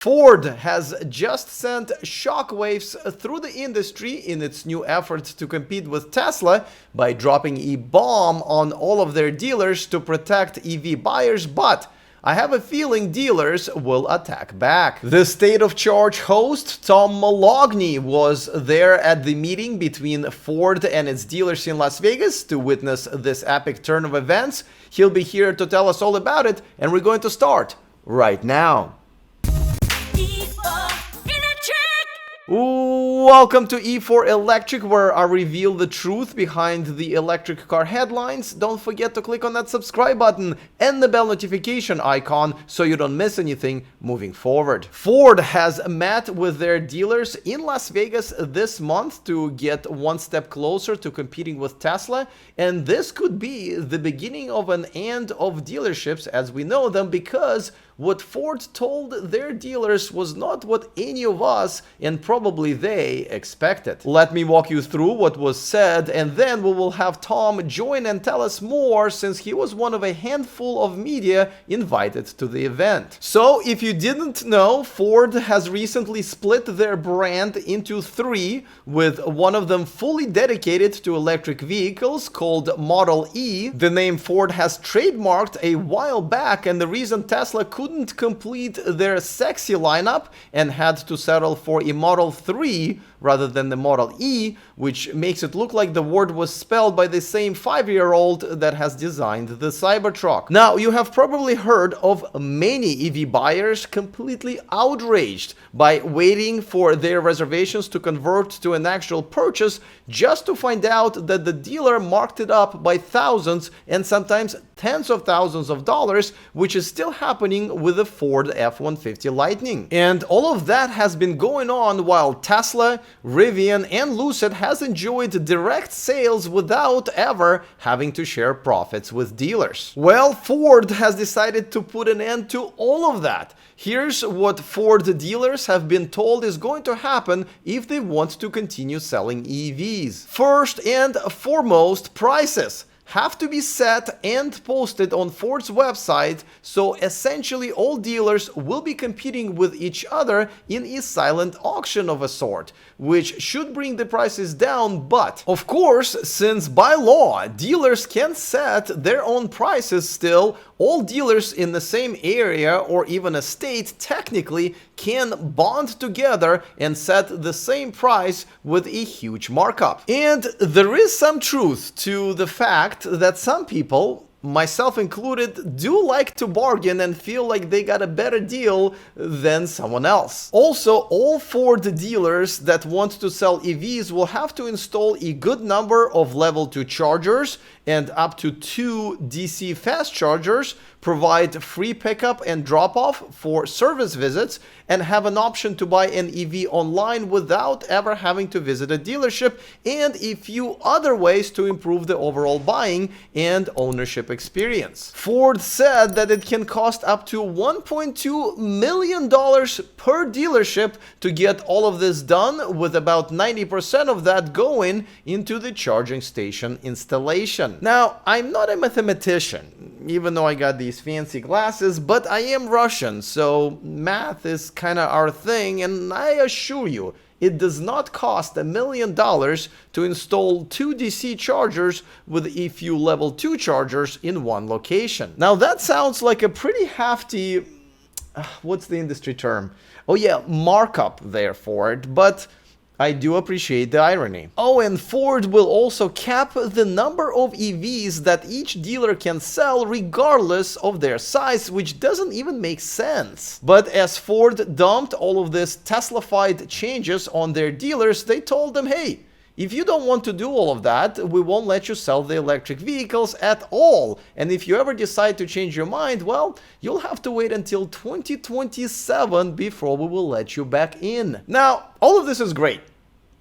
Ford has just sent shockwaves through the industry in its new effort to compete with Tesla by dropping a bomb on all of their dealers to protect EV buyers, but I have a feeling dealers will attack back. The State of Charge host, Tom Moloughney, was there at the meeting between Ford and its dealers in Las Vegas to witness this epic turn of events. He'll be here to tell us all about it, and we're going to start right now. Welcome to E4 Electric, where I reveal the truth behind the electric car headlines. Don't forget to click on that subscribe button and the bell notification icon so you don't miss anything moving forward. Ford has met with their dealers in Las Vegas this month to get one step closer to competing with Tesla, and this could be the beginning of an end of dealerships as we know them, because what Ford told their dealers was not what any of us, and probably they, expected. Let me walk you through what was said, and then we will have Tom join and tell us more, since he was one of a handful of media invited to the event. So, if you didn't know, Ford has recently split their brand into three, with one of them fully dedicated to electric vehicles called Model E. The name Ford has trademarked a while back, and the reason Tesla couldn't complete their sexy lineup and had to settle for a Model 3 rather than the Model E, which makes it look like the word was spelled by the same 5-year-old that has designed the Cybertruck. Now, you have probably heard of many EV buyers completely outraged by waiting for their reservations to convert to an actual purchase just to find out that the dealer marked it up by thousands and sometimes tens of thousands of dollars, which is still happening with the Ford F-150 Lightning. And all of that has been going on while Tesla, Rivian, and Lucid has enjoyed direct sales without ever having to share profits with dealers. Well, Ford has decided to put an end to all of that. Here's what Ford dealers have been told is going to happen if they want to continue selling EVs. First and foremost, prices have to be set and posted on Ford's website, so essentially all dealers will be competing with each other in a silent auction of a sort, which should bring the prices down. But of course, since by law dealers can set their own prices still, all dealers in the same area or even a state technically can bond together and set the same price with a huge markup. And there is some truth to the fact that some people, myself included, do like to bargain and feel like they got a better deal than someone else. Also, all Ford dealers that want to sell EVs will have to install a good number of level 2 chargers and up to 2 DC fast chargers, provide free pickup and drop-off for service visits, and have an option to buy an EV online without ever having to visit a dealership, and a few other ways to improve the overall buying and ownership experience. Ford said that it can cost up to $1.2 million per dealership to get all of this done, with about 90% of that going into the charging station installation. Now, I'm not a mathematician, even though I got these fancy glasses, but I am Russian, so math is kind of our thing, and I assure you, it does not cost $1 million to install 2 DC chargers with a few level 2 chargers in one location. Now that sounds like a pretty hefty, what's the industry term? Oh yeah, markup there for it, but I do appreciate the irony. Oh, and Ford will also cap the number of EVs that each dealer can sell regardless of their size, which doesn't even make sense. But as Ford dumped all of these Tesla-fied changes on their dealers, they told them, hey, if you don't want to do all of that, we won't let you sell the electric vehicles at all. And if you ever decide to change your mind, well, you'll have to wait until 2027 before we will let you back in. Now, all of this is great.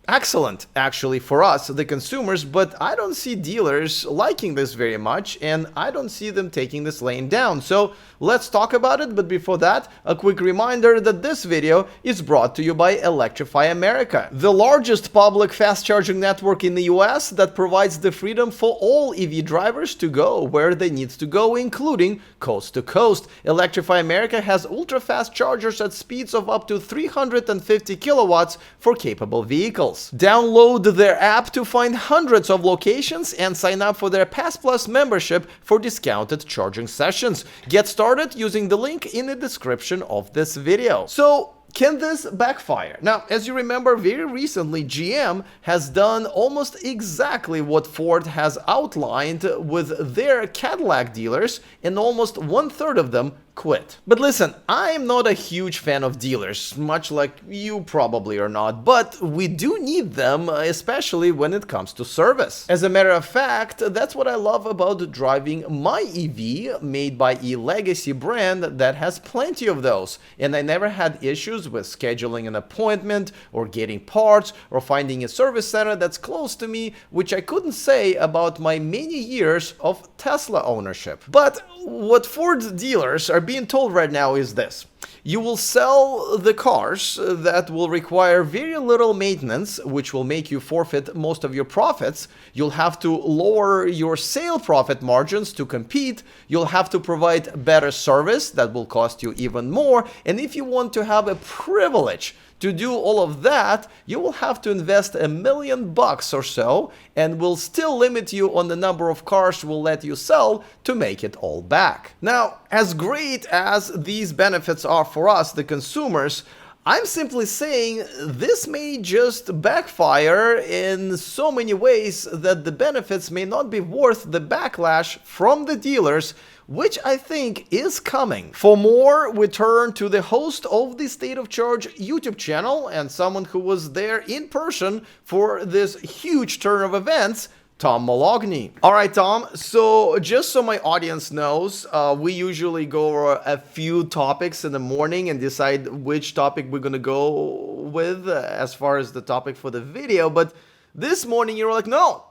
excellent, actually, for us, the consumers, but I don't see dealers liking this very much, and I don't see them taking this lane down. So let's talk about it, but before that, a quick reminder that this video is brought to you by Electrify America, the largest public fast charging network in the US that provides the freedom for all EV drivers to go where they need to go, including coast to coast. Electrify America has ultra-fast chargers at speeds of up to 350 kilowatts for capable vehicles. Download their app to find hundreds of locations and sign up for their Pass Plus membership for discounted charging sessions. Get started using the link in the description of this video. So, can this backfire? Now, as you remember, very recently, GM has done almost exactly what Ford has outlined with their Cadillac dealers, and almost 1/3 of them quit. But listen, I'm not a huge fan of dealers, much like you probably are not, but we do need them, especially when it comes to service. As a matter of fact, that's what I love about driving my EV, made by a legacy brand that has plenty of those, and I never had issues with scheduling an appointment or getting parts or finding a service center that's close to me, which I couldn't say about my many years of Tesla ownership. But what Ford dealers are being told right now is this: you will sell the cars that will require very little maintenance, which will make you forfeit most of your profits. You'll have to lower your sale profit margins to compete. You'll have to provide better service that will cost you even more. And if you want to have a privilege to do all of that, you will have to invest $1 million or so, and will still limit you on the number of cars we'll let you sell to make it all back. Now, as great as these benefits are for us, the consumers, I'm simply saying this may just backfire in so many ways that the benefits may not be worth the backlash from the dealers, which I think is coming. For more, we turn to the host of the State of Charge YouTube channel and someone who was there in person for this huge turn of events, Tom Moloughney. All right, Tom, so just so my audience knows, we usually go over a few topics in the morning and decide which topic we're gonna go with as far as the topic for the video, but this morning you were like, no,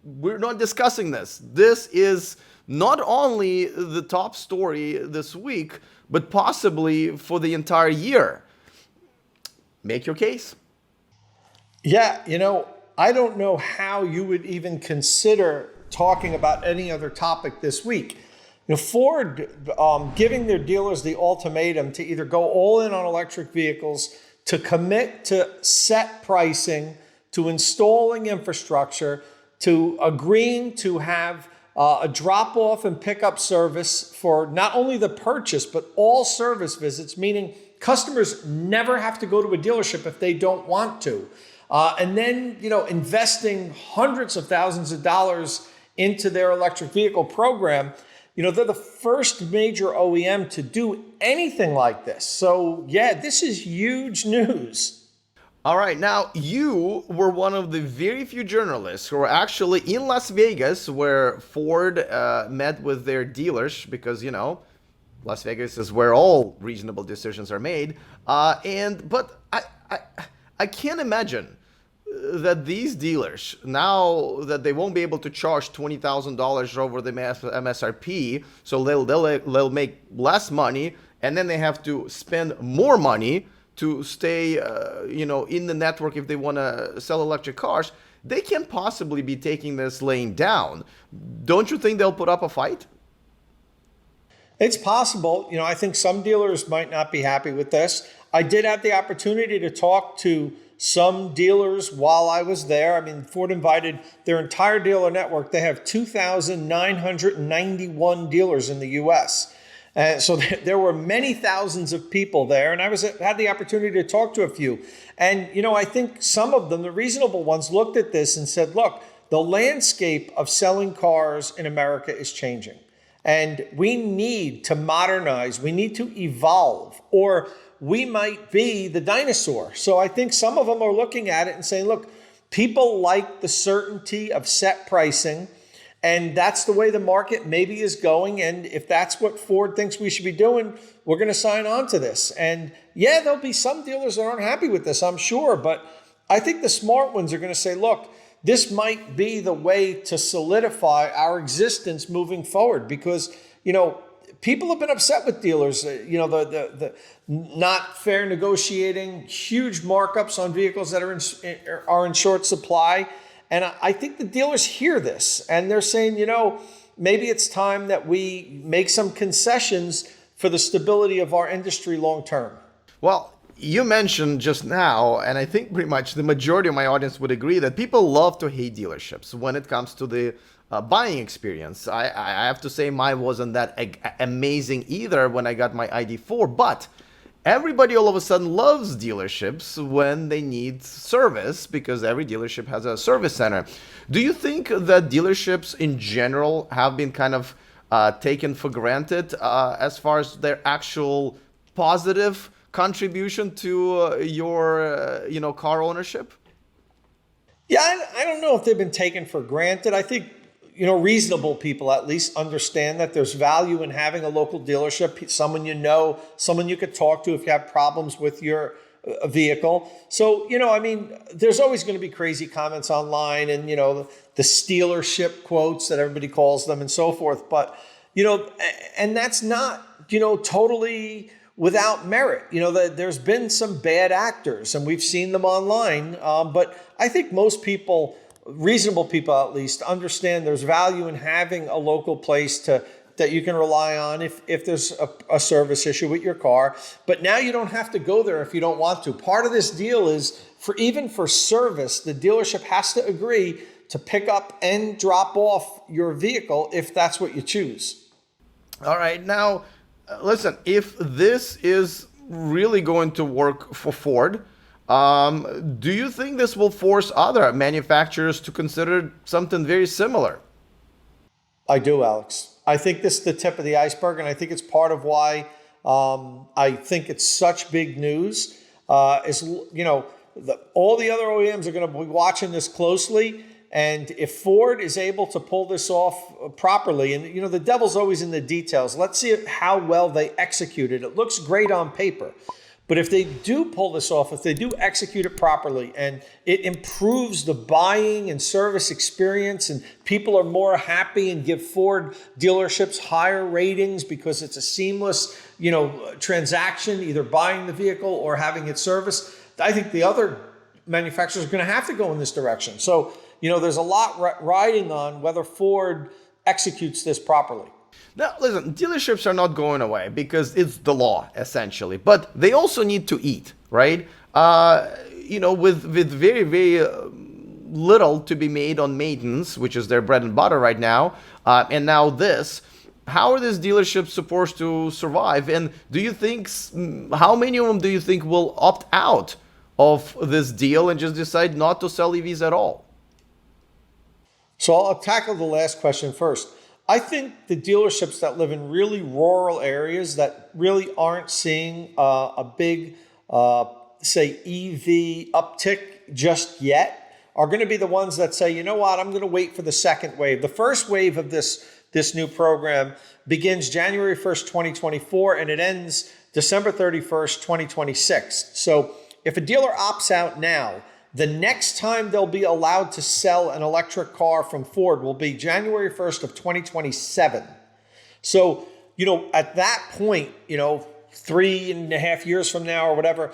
we're not discussing this. This is not only the top story this week, but possibly for the entire year. Make your case. Yeah, I don't know how you would even consider talking about any other topic this week. Ford giving their dealers the ultimatum to either go all in on electric vehicles, to commit to set pricing, to installing infrastructure, to agreeing to have a drop-off and pickup service for not only the purchase, but all service visits, meaning customers never have to go to a dealership if they don't want to. And then, investing hundreds of thousands of dollars into their electric vehicle program. They're the first major OEM to do anything like this. So, yeah, this is huge news. All right, now you were one of the very few journalists who were actually in Las Vegas where Ford met with their dealers because, Las Vegas is where all reasonable decisions are made. But I can't imagine that these dealers, now that they won't be able to charge $20,000 over the MSRP, so they'll make less money, and then they have to spend more money to stay, in the network if they want to sell electric cars. They can't possibly be taking this laying down. Don't you think they'll put up a fight? It's possible. I think some dealers might not be happy with this. I did have the opportunity to talk to some dealers while I was there. Ford invited their entire dealer network. They have 2,991 dealers in the U.S. So there were many thousands of people there, and I had the opportunity to talk to a few. And, I think some of them, the reasonable ones, looked at this and said, look, the landscape of selling cars in America is changing. And we need to modernize. We need to evolve, or we might be the dinosaur. So I think some of them are looking at it and saying, look, people like the certainty of set pricing, and that's the way the market maybe is going. And if that's what Ford thinks we should be doing, we're going to sign on to this. And yeah, there'll be some dealers that aren't happy with this, I'm sure. But I think the smart ones are going to say, look, this might be the way to solidify our existence moving forward because, people have been upset with dealers, the not fair negotiating, huge markups on vehicles that are in short supply. And I think the dealers hear this and they're saying, maybe it's time that we make some concessions for the stability of our industry long term. Well, you mentioned just now, and I think pretty much the majority of my audience would agree that people love to hate dealerships when it comes to the buying experience. I have to say mine wasn't that amazing either when I got my ID4, but everybody all of a sudden loves dealerships when they need service because every dealership has a service center. Do you think that dealerships in general have been kind of taken for granted as far as their actual positive contribution to your car ownership? Yeah, I don't know if they've been taken for granted. I think, reasonable people at least understand that there's value in having a local dealership, someone you could talk to if you have problems with your vehicle. So, there's always going to be crazy comments online and, the stealership quotes that everybody calls them and so forth. But, and that's not, totally without merit. There's been some bad actors and we've seen them online. But I think most people, reasonable people at least, understand there's value in having a local place that you can rely on if there's a service issue with your car. But now you don't have to go there if you don't want to. Part of this deal is even for service, the dealership has to agree to pick up and drop off your vehicle if that's what you choose. All right. Now, listen, if this is really going to work for Ford, do you think this will force other manufacturers to consider something very similar? I do, Alex. I think this is the tip of the iceberg, and I think it's part of why I think it's such big news. All the other OEMs are going to be watching this closely, and if Ford is able to pull this off properly, and the devil's always in the details. Let's see how well they execute it. It looks great on paper. But if they do pull this off, if they do execute it properly and it improves the buying and service experience and people are more happy and give Ford dealerships higher ratings because it's a seamless, transaction, either buying the vehicle or having it serviced, I think the other manufacturers are going to have to go in this direction. So, there's a lot riding on whether Ford executes this properly. Now, listen, dealerships are not going away because it's the law, essentially. But they also need to eat, right? With very, very little to be made on maintenance, which is their bread and butter right now, and now this, how are these dealerships supposed to survive? And do you think, how many of them do you think will opt out of this deal and just decide not to sell EVs at all? So I'll tackle the last question first. I think the dealerships that live in really rural areas that really aren't seeing a big, say, EV uptick just yet are going to be the ones that say, you know what, I'm going to wait for the second wave. The first wave of this new program begins January 1st, 2024, and it ends December 31st, 2026. So if a dealer opts out now, the next time they'll be allowed to sell an electric car from Ford will be January 1st of 2027. So, at that point, 3.5 years from now or whatever,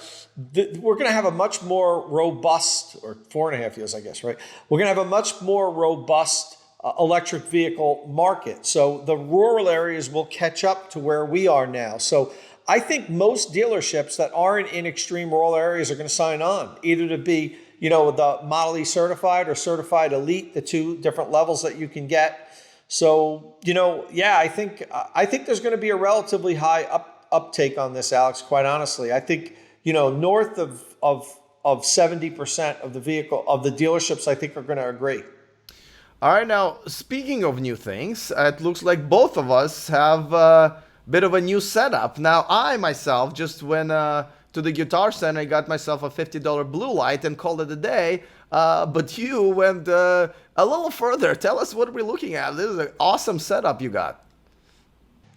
we're going to have a much more robust, or 4.5 years, I guess, right? We're going to have a much more robust electric vehicle market. So the rural areas will catch up to where we are now. So I think most dealerships that aren't in extreme rural areas are going to sign on, either to be the Model E certified or certified elite, the two different levels that you can get. So, I think there's going to be a relatively high uptake on this, Alex, quite honestly. I think, north of 70% of the dealerships, I think, are going to agree. All right. Now, speaking of new things, it looks like both of us have a bit of a new setup. Now, I myself just went to the Guitar Center. I got myself a $50 blue light and called it a day. But you went a little further. Tell us what we're looking at. This is an awesome setup you got.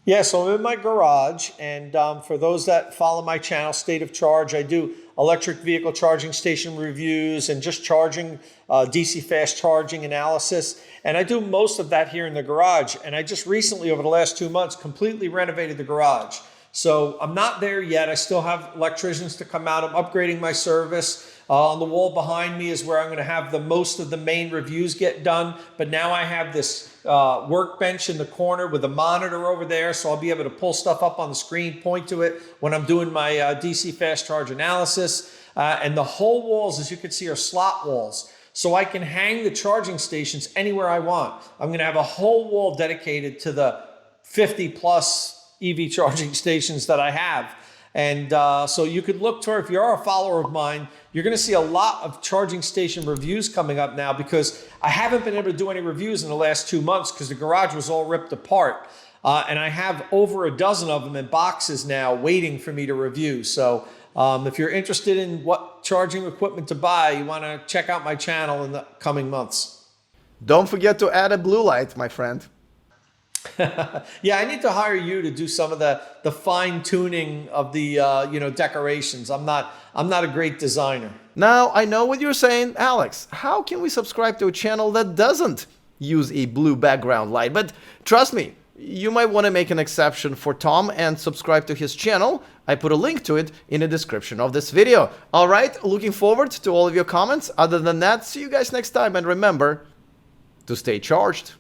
Yeah, so I'm in my garage, and for those that follow my channel, State of Charge, I do electric vehicle charging station reviews and just charging, DC fast charging analysis. And I do most of that here in the garage. And I just recently, over the last 2 months, completely renovated the garage. So I'm not there yet. I still have electricians to come out. I'm upgrading my service. On the wall behind me is where I'm going to have the most of the main reviews get done. But now I have this workbench in the corner with a monitor over there, so I'll be able to pull stuff up on the screen, point to it when I'm doing my DC fast charge analysis. And the whole walls, as you can see, are slot walls. So I can hang the charging stations anywhere I want. I'm going to have a whole wall dedicated to the 50 plus EV charging stations that I have. And so you could look toward, if you're a follower of mine, you're going to see a lot of charging station reviews coming up now, because I haven't been able to do any reviews in the last 2 months because the garage was all ripped apart. And I have over a dozen of them in boxes now waiting for me to review. So if you're interested in what charging equipment to buy, you want to check out my channel in the coming months. Don't forget to add a blue light, my friend. Yeah, I need to hire you to do some of the fine tuning of the decorations. I'm not a great designer. Now, I know what you're saying, Alex. How can we subscribe to a channel that doesn't use a blue background light? But trust me, you might want to make an exception for Tom and subscribe to his channel. I put a link to it in the description of this video. All right, looking forward to all of your comments. Other than that, see you guys next time, and remember to stay charged.